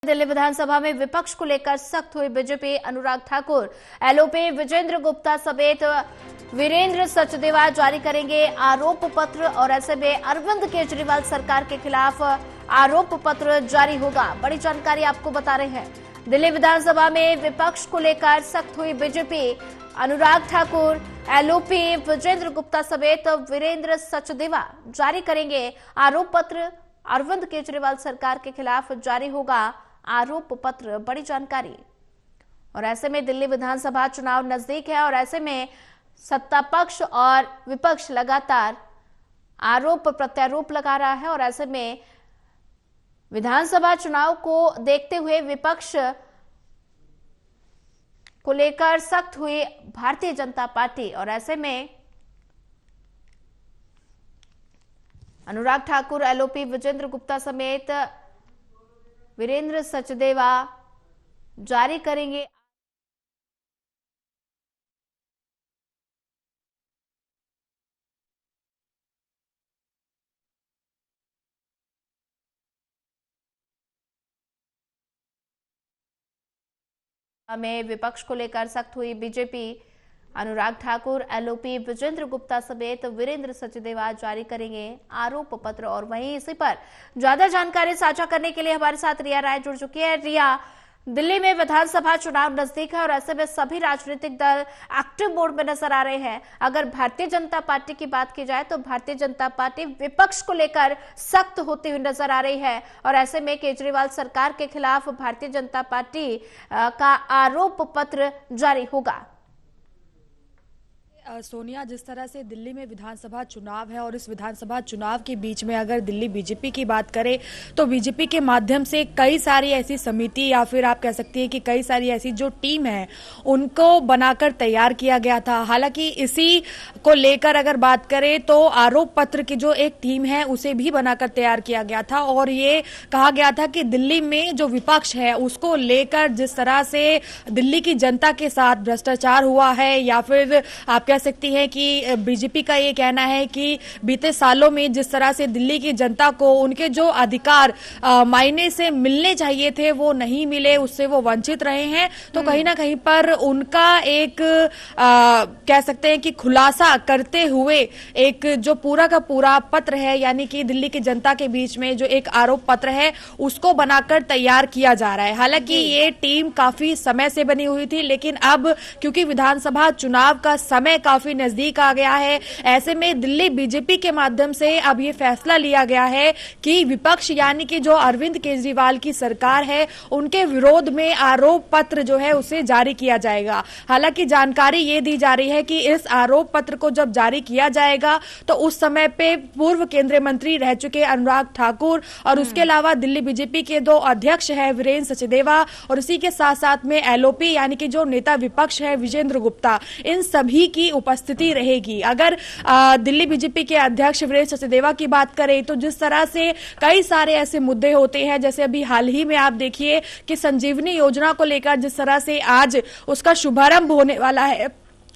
दिल्ली विधानसभा में विपक्ष को लेकर सख्त हुई बीजेपी। अनुराग ठाकुर, एलओपी विजेंद्र गुप्ता समेत वीरेंद्र सचदेवा जारी करेंगे आरोप पत्र और ऐसे में अरविंद केजरीवाल सरकार के खिलाफ आरोप पत्र जारी होगा। बड़ी जानकारी आपको बता रहे हैं। दिल्ली विधानसभा में विपक्ष को लेकर सख्त हुई बीजेपी। अनुराग ठाकुर, एलओपी विजेंद्र गुप्ता समेत वीरेंद्र सचदेवा जारी करेंगे आरोप पत्र। अरविंद केजरीवाल सरकार के खिलाफ जारी होगा आरोप पत्र। बड़ी जानकारी। और ऐसे में दिल्ली विधानसभा चुनाव नजदीक है और ऐसे में सत्ता पक्ष और विपक्ष लगातार आरोप प्रत्यारोप लगा रहा है और ऐसे में विधानसभा चुनाव को देखते हुए विपक्ष को लेकर सख्त हुई भारतीय जनता पार्टी। और ऐसे में अनुराग ठाकुर, एलओपी विजेंद्र गुप्ता समेत वीरेंद्र सचदेवा जारी करेंगे में विपक्ष को लेकर सख्त हुई बीजेपी। अनुराग ठाकुर, एलओपी विजेंद्र गुप्ता समेत वीरेंद्र सचदेवा जारी करेंगे आरोप पत्र। और वहीं इसी पर ज्यादा जानकारी साझा करने के लिए हमारे साथ रिया राय जुड़ चुकी है। रिया, दिल्ली में विधानसभा चुनाव नजदीक है और ऐसे में सभी राजनीतिक दल एक्टिव मोड में नजर आ रहे हैं। अगर भारतीय जनता पार्टी की बात की जाए तो भारतीय जनता पार्टी विपक्ष को लेकर सख्त होती हुई नजर आ रही है और ऐसे में केजरीवाल सरकार के खिलाफ भारतीय जनता पार्टी का आरोप पत्र जारी होगा। सोनिया, जिस तरह से दिल्ली में विधानसभा चुनाव है और इस विधानसभा चुनाव के बीच में अगर दिल्ली बीजेपी की बात करें तो बीजेपी के माध्यम से कई सारी ऐसी समिति या फिर आप कह सकती हैं कि कई सारी ऐसी जो टीम है उनको बनाकर तैयार किया गया था। हालांकि इसी को लेकर अगर बात करें तो आरोप पत्र की जो एक टीम है उसे भी बनाकर तैयार किया गया था और ये कहा गया था कि दिल्ली में जो विपक्ष है उसको लेकर जिस तरह से दिल्ली की जनता के साथ भ्रष्टाचार हुआ है या फिर आप कह सकती है कि बीजेपी का ये कहना है कि बीते सालों में जिस तरह से दिल्ली की जनता को उनके जो अधिकार मायने से मिलने चाहिए थे वो नहीं मिले, उससे वो वंचित रहे हैं। तो कहीं ना कहीं पर उनका एक कह सकते हैं कि खुलासा करते हुए एक जो पूरा का पूरा पत्र है यानी कि दिल्ली की जनता के बीच में जो एक आरोप पत्र है उसको बनाकर तैयार किया जा रहा है। हालांकि ये टीम काफी समय से बनी हुई थी लेकिन अब क्योंकि विधानसभा चुनाव का समय काफी नजदीक आ गया है, ऐसे में दिल्ली बीजेपी के माध्यम से अब ये फैसला लिया गया है कि विपक्ष यानी कि जो अरविंद केजरीवाल की सरकार है उनके विरोध में आरोप पत्र जो है उसे जारी किया जाएगा। हालांकि जानकारी ये दी जा रही है कि इस आरोप पत्र को जब जारी किया जाएगा तो उस समय पे पूर्व केंद्रीय मंत्री रह चुके अनुराग ठाकुर और उसके अलावा दिल्ली बीजेपी के दो अध्यक्ष है वीरेंद्र सचदेवा और इसी के साथ साथ में एलओपी यानी कि जो नेता विपक्ष है विजेंद्र गुप्ता, इन सभी की उपस्थिति रहेगी। अगर दिल्ली बीजेपी के अध्यक्ष वीरेंद्र सचदेवा की बात करें तो जिस तरह से कई सारे ऐसे मुद्दे होते हैं, जैसे अभी हाल ही में आप देखिए कि संजीवनी योजना को लेकर जिस तरह से आज उसका शुभारंभ होने वाला है,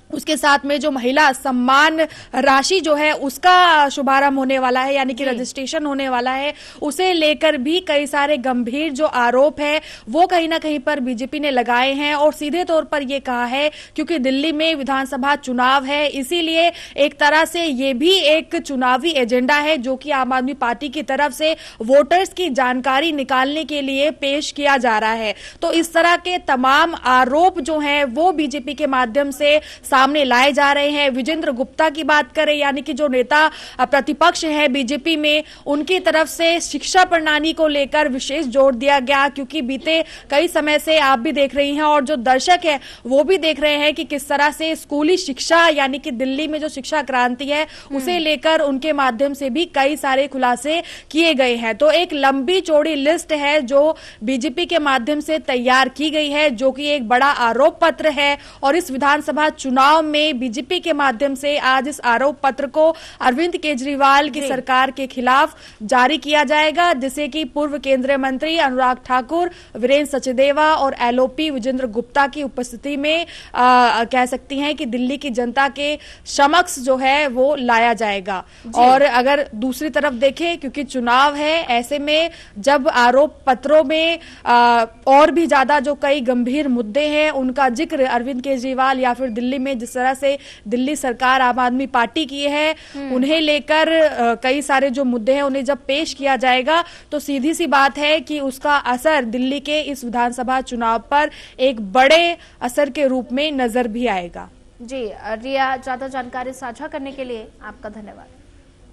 उसके साथ में जो महिला सम्मान राशि जो है उसका शुभारंभ होने वाला है यानी कि रजिस्ट्रेशन होने वाला है, उसे लेकर भी कई सारे गंभीर जो आरोप है वो कहीं ना कहीं पर बीजेपी ने लगाए हैं और सीधे तौर पर ये कहा है क्योंकि दिल्ली में विधानसभा चुनाव है इसीलिए एक तरह से ये भी एक चुनावी एजेंडा है जो कि आम आदमी पार्टी की तरफ से वोटर्स की जानकारी निकालने के लिए पेश किया जा रहा है। तो इस तरह के तमाम आरोप जो हैं वो बीजेपी के माध्यम से सामने लाए जा रहे हैं। विजेंद्र गुप्ता की बात करें यानी कि जो नेता प्रतिपक्ष है बीजेपी में, उनकी तरफ से शिक्षा प्रणाली को लेकर विशेष जोर दिया गया क्योंकि बीते कई समय से आप भी देख रही हैं और जो दर्शक है वो भी देख रहे हैं कि किस तरह से स्कूली शिक्षा यानी कि दिल्ली में जो शिक्षा क्रांति है उसे लेकर उनके माध्यम से भी कई सारे खुलासे किए गए हैं। तो एक लंबी चौड़ी लिस्ट है जो बीजेपी के माध्यम से तैयार की गई है जो कि एक बड़ा आरोप पत्र है और इस विधानसभा चुनाव चुनाव में बीजेपी के माध्यम से आज इस आरोप पत्र को अरविंद केजरीवाल की सरकार के खिलाफ जारी किया जाएगा, जिसे कि पूर्व केंद्रीय मंत्री अनुराग ठाकुर, वीरेंद्र सचदेवा और एलओपी विजेंद्र गुप्ता की उपस्थिति में कह सकती हैं कि दिल्ली की जनता के समक्ष जो है वो लाया जाएगा। और अगर दूसरी तरफ देखें, क्योंकि चुनाव है, ऐसे में जब आरोप पत्रों में और भी ज्यादा जो कई गंभीर मुद्दे हैं उनका जिक्र अरविंद केजरीवाल या फिर दिल्ली में जिस तरह से दिल्ली सरकार आम आदमी पार्टी की है उन्हें लेकर कई सारे जो मुद्दे हैं उन्हें जब पेश किया जाएगा तो सीधी सी बात है कि उसका असर दिल्ली के इस विधानसभा चुनाव पर एक बड़े असर के रूप में नजर भी आएगा। जी रिया, ज्यादा जानकारी साझा करने के लिए आपका धन्यवाद।